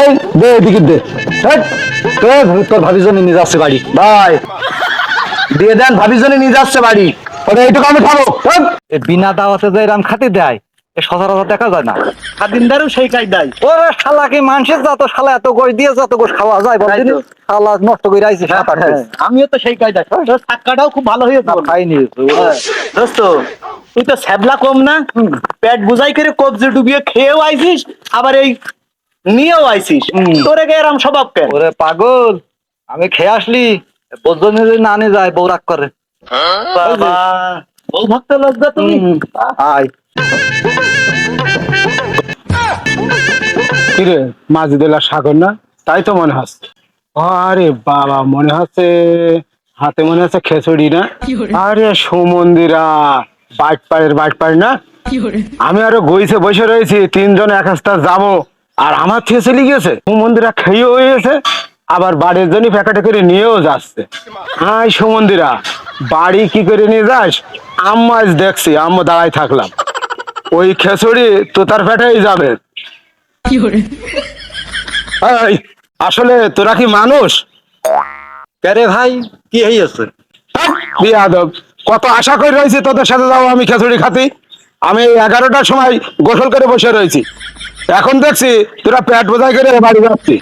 এই দে এদিকে দে। তোর ভাবির জন্য নিয়ে যাচ্ছে বাড়ি ভাই, দিয়ে দেন, ভাবির জন্য নিয়ে যাচ্ছে বাড়ি। ওরে এইটুকু আমি খাবো। বিনা দাওয়াতে যে এরকম খাতে দেয় এ সচরাচর দেখা যায় না। খাদিনদারও সেই কায়দায়। ওরে শালা কি মানুষের যত শালা এত গোশ দিয়ে যত গোশ খাওয়া যায় বলদিন, শালা নষ্ট করে আইছে সাত আট পিস। আমিও তো সেই কায়দায়। তোর ছাক্কাটাও খুব ভালো হয়েছে। খাইনি দোস্ত, তুই তো ছ্যাবলা কম না, পেট বুঝাই করে কবজি ডুবিয়ে খেয়েও আইছিস, আবার এই নিয়েও আইছিস। তোরে গে এরম স্বভাব কেন? ওরে পাগল, আমি খেয়ে আসলি বোঝনি যদি না নিয়ে যায় বউ রাগ করে। বাবা, বউ ভক্ত লোক গো তুমি। আয় কিরে মাঝিদুল্লাহ সাগর না? তাই তো মনে হচ্ছে। আরে বাবা, মনে হচ্ছে হাতে মনে হচ্ছে খেচুড়ি না? আরে সুমন্দিরা বাটপাড়ের না? আমি আরো গইছে বসে রয়েছি, তিনজন এক রাস্তা যাবো, আর আমার থেকে চলে গিয়েছে। সুমন্দিরা খেয়েও হয়েছে, আবার বাড়ির জন্য প্যাকেটে করে নিয়েও যাচ্ছে। হাই সুমন্দিরা, বাড়ি কি করে নিয়ে যাস? আম্মা আজ দেখছি, আম্মা দাঁড়াই থাকলাম, ওই খেচুড়ি তো তার পেটেই যাবে। এই, আসলে তোরা কি মানুষ? রে ভাই কি হয়েছে? বিয়াদব, কত আশা করে রয়েছি তোদের সাথে যাবো আমি খেচুড়ি খাতি। আমি 11টার সময় গোসল করে বসে রয়েছি, এখন দেখছি তোরা পেট বোঝাই করে বাড়ি যাচ্ছি।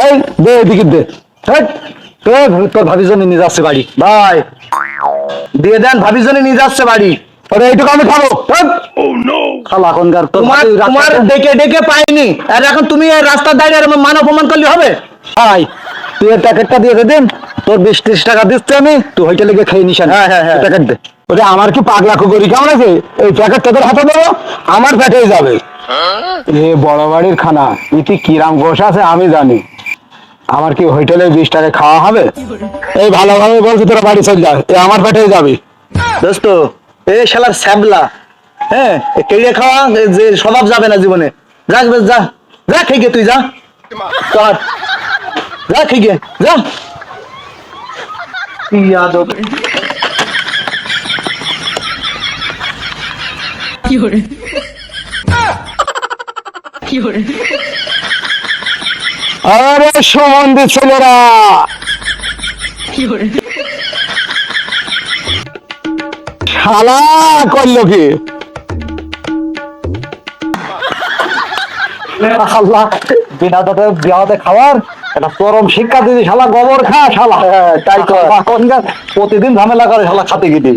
এই দে এদিকে দে। তোর ভাবির জন্য নিয়ে যাচ্ছে বাড়ি ভাই, দিয়ে দেন, ভাবির জন্য নিয়ে যাচ্ছে বাড়ি। ওরে এইটুকু আমি খাবো। খালা এখনকার তোর তোমার ভাবি রাগ তোমার করে। ডেকে ডেকে পাইনি, আর এখন তুমি এই রাস্তার দাঁড়িয়ে আর মান অপমান করলে হবে? ভাই তুই এর প্যাকেটটা দিয়ে দিন, তোর 20-30 টাকা দিচ্ছি আমি, তুই হোটেলে গিয়ে খেয়ে নিস। হ্যাঁ। প্যাকেট দে। ওরে আমার কি পাগলা কুকুরি কেমন আছে? এই প্যাকেট তোদের হাতে দেবো, আমার পেটেই যাবে। এ বড় বাড়ির খানা, ইতি কিরাম গোশ আছে আমি জানি। আমার কি হোটেলে 20 টাকা খাওয়া হবে? এই ভালোভাবে বলছি তোরা বাড়ি চল যা, এ আমার পেটেই যাবে। দোস্ত, এই শালার ছ্যাবলা, হ্যাঁ, কেড়ে খাওয়া যে স্বভাব যাবে না জীবনে। যা যা যা, খেয়ে গে তুই, যা চল, যা খেয়ে গে যা। ইয়াদব। আরে সুমন্দি ছেলেরা, শালা করলো কি? আল্লাহ, বিনা দাঁতে বিয়াতে খাওয়ার এটা চরম শিক্ষা দিদি, শালা গোবর খা শালা। তাই তো এখনকার প্রতিদিন ঝামেলা করে শালা খাতে গিয়ে।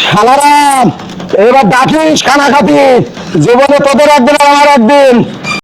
শালারাম, এবার ডাকিস খানা খাতি, জীবনে তোদের একদিন আর আমার একদিন।